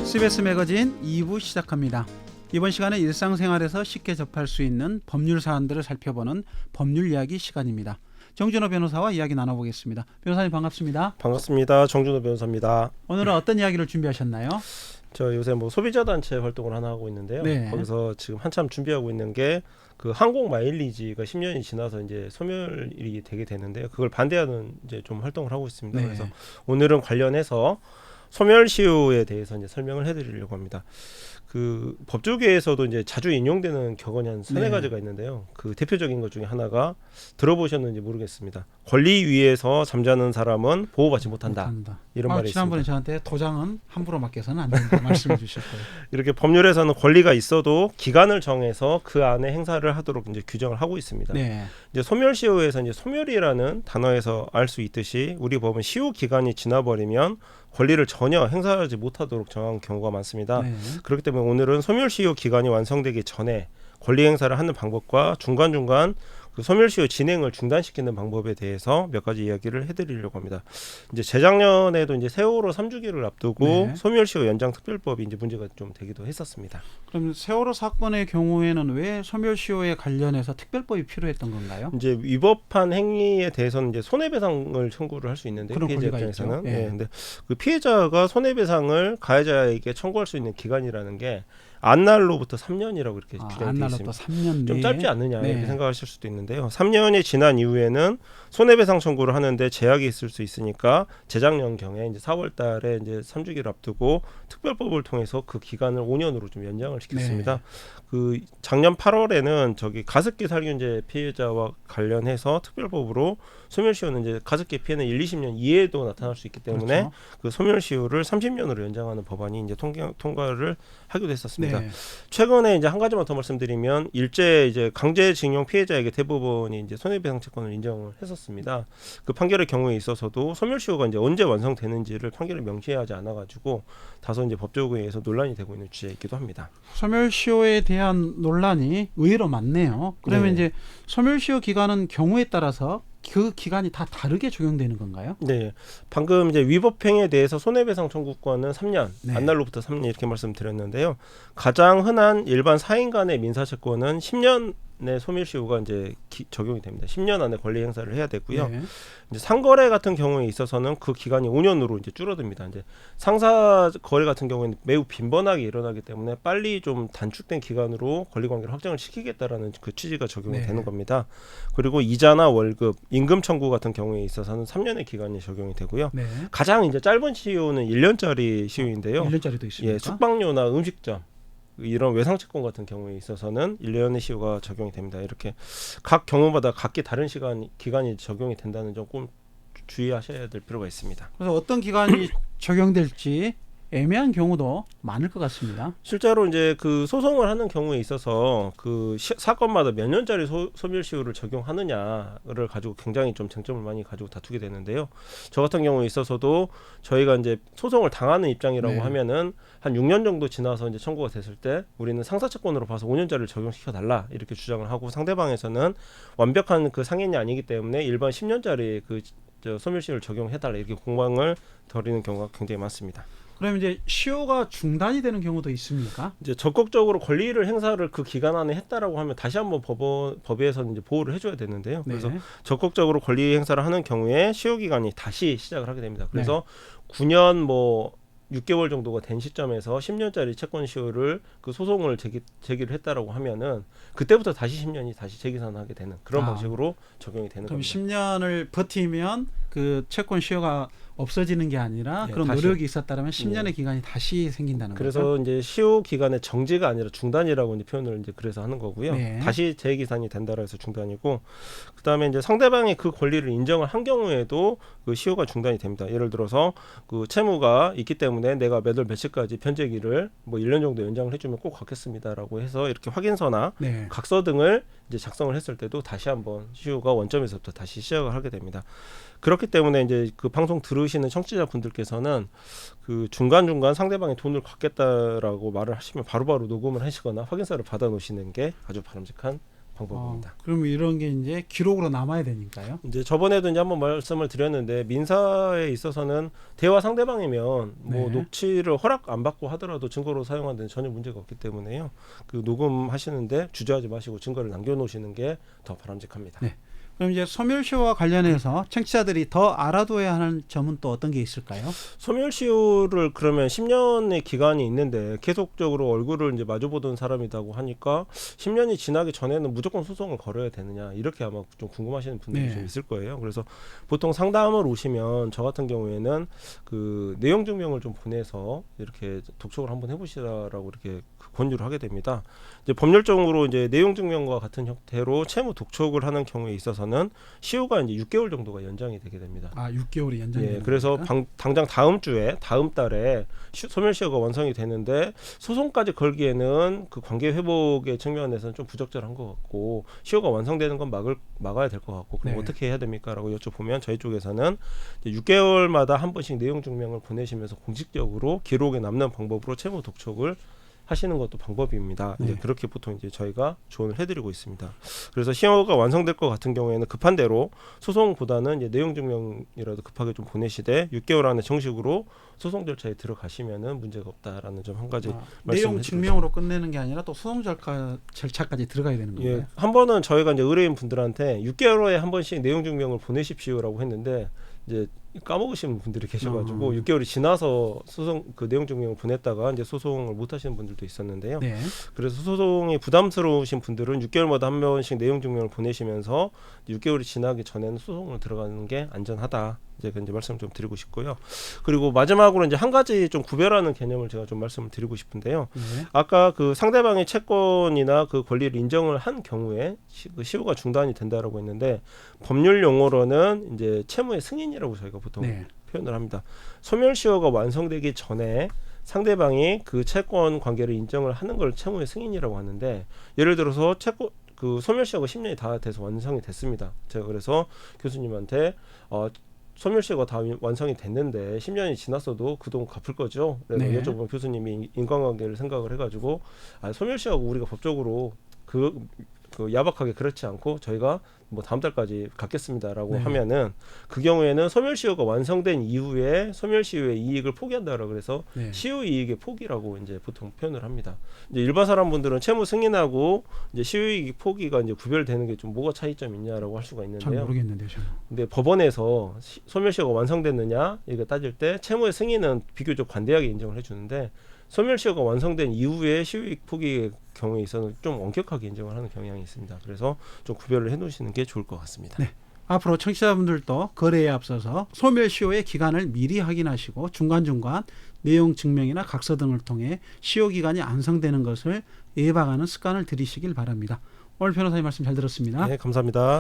CBS 매거진 2부 시작합니다. 이번 시간은 일상생활에서 쉽게 접할 수 있는 법률 사안들을 살펴보는 법률 이야기 시간입니다. 정준호 변호사와 이야기 나눠보겠습니다. 변호사님 반갑습니다. 반갑습니다. 정준호 변호사입니다. 오늘은 어떤 이야기를 준비하셨나요? 저 요새 소비자 단체 활동을 하나 하고 있는데요. 네. 거기서 지금 한참 준비하고 있는 게 그 항공 마일리지가 10년이 지나서 이제 소멸이 되게 되는데요. 그걸 반대하는 이제 좀 활동을 하고 있습니다. 네. 그래서 오늘은 관련해서 소멸시효에 대해서 이제 설명을 해드리려고 합니다. 그 법조계에서도 이제 자주 인용되는 격언이 한 세네 가지가 있는데요. 그 대표적인 것 중에 하나가 들어보셨는지 모르겠습니다. 권리 위에서 잠자는 사람은 보호받지 못한다. 이런 말이 지난번에 있습니다. 저한테 도장은 함부로 맡겨서는 안 된다 말씀해 주셨고요. 이렇게 법률에서는 권리가 있어도 기간을 정해서 그 안에 행사를 하도록 이제 규정을 하고 있습니다. 네. 이제 소멸시효에서 이제 소멸이라는 단어에서 알 수 있듯이 우리 법은 시효 기간이 지나버리면 권리를 전혀 행사하지 못하도록 정한 경우가 많습니다. 네. 그렇기 때문에 오늘은 소멸시효 기간이 완성되기 전에 권리 행사를 하는 방법과 중간중간 그 소멸시효 진행을 중단시키는 방법에 대해서 몇 가지 이야기를 해드리려고 합니다. 이제 재작년에도 이제 세월호 3주기를 앞두고 네. 소멸시효 연장 특별법이 이제 문제가 좀 되기도 했었습니다. 그럼 세월호 사건의 경우에는 왜 소멸시효에 관련해서 특별법이 필요했던 건가요? 이제 위법한 행위에 대해서는 이제 손해배상을 청구를 할 수 있는데 그런 피해자 권리가 입장에서는 있죠. 예. 근데 그 피해자가 손해배상을 가해자에게 청구할 수 있는 기간이라는 게 안날로부터 3년이라고 이렇게 규정이 되어 안날로부터 있습니다. 3년 좀 짧지 않느냐 네. 이렇게 생각하실 수도 있는데요. 3년이 지난 이후에는 손해배상 청구를 하는데 제약이 있을 수 있으니까 재작년경에 이제 4월달에 이제 3주기를 앞두고 특별법을 통해서 그 기간을 5년으로 좀 연장을 시켰습니다. 네. 그 작년 8월에는 저기 가습기 살균제 피해자와 관련해서 특별법으로 소멸시효는 이제 가습기 피해는 1, 20년 이내에도 나타날 수 있기 때문에 그렇죠. 그 소멸시효를 30년으로 연장하는 법안이 이제 통과를 하기도 했었습니다. 네. 최근에 이제 한 가지만 더 말씀드리면 일제 이제 강제징용 피해자에게 대부분이 이제 손해배상 채권을 인정을 했었습니다. 그 판결의 경우에 있어서도 소멸시효가 이제 언제 완성되는지를 판결에 명시하지 않아가지고 다소 이제 법조계에서 논란이 되고 있는 주제이기도 합니다. 소멸시효에 대한 논란이 의외로 많네요. 그러면 네. 이제 소멸시효 기간은 경우에 따라서 그 기간이 다 다르게 적용되는 건가요? 네, 방금 이제 위법행위에 대해서 손해배상 청구권은 3년, 네. 안날로부터 3년 이렇게 말씀드렸는데요. 가장 흔한 일반 사인 간의 민사채권은 10년의 소멸시효가 이제 적용이 됩니다. 10년 안에 권리 행사를 해야 되고요. 네. 이제 상거래 같은 경우에 있어서는 그 기간이 5년으로 이제 줄어듭니다. 이제 상사 거래 같은 경우에는 매우 빈번하게 일어나기 때문에 빨리 좀 단축된 기간으로 권리 관계를 확정을 시키겠다라는 그 취지가 적용이 네. 되는 겁니다. 그리고 이자나 월급, 임금 청구 같은 경우에 있어서는 3년의 기간이 적용이 되고요. 네. 가장 이제 짧은 시효는 1년짜리 시효인데요. 1년짜리도 있습니까? 예, 숙박료나 음식점 이런 외상채권 같은 경우에 있어서는 1년의 시효가 적용이 됩니다. 이렇게 각 경우마다 각기 다른 기간이 적용이 된다는 점 꼭 주의하셔야 될 필요가 있습니다. 그래서 어떤 기간이 적용될지 애매한 경우도 많을 것 같습니다. 실제로 이제 그 소송을 하는 경우에 있어서 그 사건마다 몇 년짜리 소멸시효를 적용하느냐를 가지고 굉장히 좀 쟁점을 많이 가지고 다투게 되는데요. 저 같은 경우에 있어서도 저희가 이제 소송을 당하는 입장이라고 네. 하면은 한 6년 정도 지나서 이제 청구가 됐을 때 우리는 상사채권으로 봐서 5년짜리를 적용시켜 달라 이렇게 주장을 하고 상대방에서는 완벽한 그 상인이 아니기 때문에 일반 10년짜리 그 소멸시효를 적용해 달라 이렇게 공방을 벌이는 경우가 굉장히 많습니다. 그럼 이제 시효가 중단이 되는 경우도 있습니까? 이제 적극적으로 권리를 행사를 그 기간 안에 했다라고 하면 다시 한번 법에서는 이제 보호를 해줘야 되는데요. 그래서 네. 적극적으로 권리 행사를 하는 경우에 시효 기간이 다시 시작을 하게 됩니다. 그래서 9년 뭐 6개월 정도가 된 시점에서 10년짜리 채권 시효를 그 소송을 제기를 했다라고 하면은 그때부터 다시 10년이 다시 재기산하게 되는 그런 방식으로 적용이 되는 그럼 겁니다. 10년을 버티면 그 채권 시효가 없어지는 게 아니라 네, 그런 다시. 노력이 있었다면 10년의 네. 기간이 다시 생긴다는 거죠. 그래서 이제 시효 기간의 정지가 아니라 중단이라고 이제 표현을 이제 그래서 하는 거고요. 네. 다시 재기산이 된다라 해서 중단이고, 그다음에 이제 상대방이 그 권리를 인정을 한 경우에도 그 시효가 중단이 됩니다. 예를 들어서 그 채무가 있기 때문에 내가 몇 월 며칠까지 변제기를 뭐 1년 정도 연장을 해주면 꼭 갚겠습니다라고 해서 이렇게 확인서나 네. 각서 등을 이제 작성을 했을 때도 다시 한번 시효가 원점에서부터 다시 시작을 하게 됩니다. 그렇기 때문에 이제 그 방송 들으시는 청취자분들께서는 그 중간중간 상대방이 돈을 갚겠다라고 말을 하시면 바로바로 녹음을 하시거나 확인서를 받아 놓으시는 게 아주 바람직한 방법입니다. 그럼 이런 게 이제 기록으로 남아야 되니까요. 이제 저번에도 이제 한번 말씀을 드렸는데 민사에 있어서는 대화 상대방이면 뭐 네. 녹취를 허락 안 받고 하더라도 증거로 사용하는 데는 전혀 문제가 없기 때문에요. 그 녹음하시는데 주저하지 마시고 증거를 남겨놓으시는 게 더 바람직합니다. 네. 그럼 이제 소멸시효와 관련해서 청취자들이 더 알아둬야 하는 점은 또 어떤 게 있을까요? 소멸시효를 그러면 10년의 기간이 있는데 계속적으로 얼굴을 이제 마주보던 사람이라고 하니까 10년이 지나기 전에는 무조건 소송을 걸어야 되느냐 이렇게 아마 좀 궁금하시는 분들이 네. 좀 있을 거예요. 그래서 보통 상담을 오시면 저 같은 경우에는 그 내용 증명을 좀 보내서 이렇게 독촉을 한번 해보시라라고 이렇게 권유를 하게 됩니다. 이제 법률적으로 이제 내용 증명과 같은 형태로 채무 독촉을 하는 경우에 있어서는 시효가 이제 6개월 정도가 연장이 되게 됩니다. 6개월이 연장이 되는 그래서 겁니까? 당장 다음 달에 소멸시효가 완성이 되는데 소송까지 걸기에는 그 관계 회복의 측면에서는 좀 부적절한 것 같고 시효가 완성되는 건 막아야 될 것 같고 그럼 네. 어떻게 해야 됩니까?라고 여쭤보면 저희 쪽에서는 이제 6개월마다 한 번씩 내용 증명을 보내시면서 공식적으로 기록에 남는 방법으로 채무 독촉을 하시는 것도 방법입니다. 네. 이제 그렇게 보통 이제 저희가 조언을 해드리고 있습니다. 그래서 시효가 완성될 것 같은 경우에는 급한 대로 소송보다는 이제 내용 증명이라도 급하게 좀 보내시되 6개월 안에 정식으로 소송 절차에 들어가시면은 문제가 없다라는 점 한 가지 내용 말씀을 증명으로 끝내는 게 아니라 또 소송 절차까지 들어가야 되는 건가요? 예, 한 번은 저희가 이제 의뢰인 분들한테 6개월에 한 번씩 내용 증명을 보내십시오라고 했는데 이제 까먹으시는 분들이 계셔가지고 6개월이 지나서 소송 그 내용 증명을 보냈다가 이제 소송을 못 하시는 분들도 있었는데요. 네. 그래서 소송이 부담스러우신 분들은 6개월마다 한 번씩 내용 증명을 보내시면서 6개월이 지나기 전에는 소송을 들어가는 게 안전하다. 이제 말씀을 좀 드리고 싶고요. 그리고 마지막으로 이제 한 가지 좀 구별하는 개념을 제가 좀 말씀을 드리고 싶은데요. 네. 아까 그 상대방의 채권이나 그 권리를 인정을 한 경우에 그 시효가 중단이 된다라고 했는데 법률 용어로는 이제 채무의 승인이라고 저희가 보통 네. 표현을 합니다. 소멸시효가 완성되기 전에 상대방이 그 채권 관계를 인정을 하는 걸 채무의 승인이라고 하는데 예를 들어서 채권 그 소멸시효가 10년이 다 돼서 완성이 됐습니다. 제가 그래서 교수님한테 소멸시효가 다 완성이 됐는데 10년이 지났어도 그 돈 갚을 거죠? 그래서 네. 여쭤보면 교수님이 인과관계를 생각을 해가지고 소멸시효가 우리가 법적으로 그 야박하게 그렇지 않고 저희가 뭐 다음 달까지 갚겠습니다라고 네. 하면은 그 경우에는 소멸시효가 완성된 이후에 소멸시효의 이익을 포기한다라고 그래서 네. 시효 이익의 포기라고 이제 보통 표현을 합니다. 이제 일반 사람분들은 채무 승인하고 이제 시효 이익 포기가 이제 구별되는 게 좀 뭐가 차이점이 있냐라고 할 수가 잘 있는데요. 모르겠는데요, 저는. 근데 법원에서 소멸시효가 완성됐느냐 이거 따질 때 채무의 승인은 비교적 관대하게 인정을 해주는데 소멸시효가 완성된 이후에 시효이익 포기의 경우에 있어서는 좀 엄격하게 인정을 하는 경향이 있습니다. 그래서 좀 구별을 해놓으시는 게 좋을 것 같습니다. 네. 앞으로 청취자분들도 거래에 앞서서 소멸시효의 기간을 미리 확인하시고 중간중간 내용 증명이나 각서 등을 통해 시효 기간이 완성되는 것을 예방하는 습관을 들이시길 바랍니다. 오늘 변호사님 말씀 잘 들었습니다. 네, 감사합니다.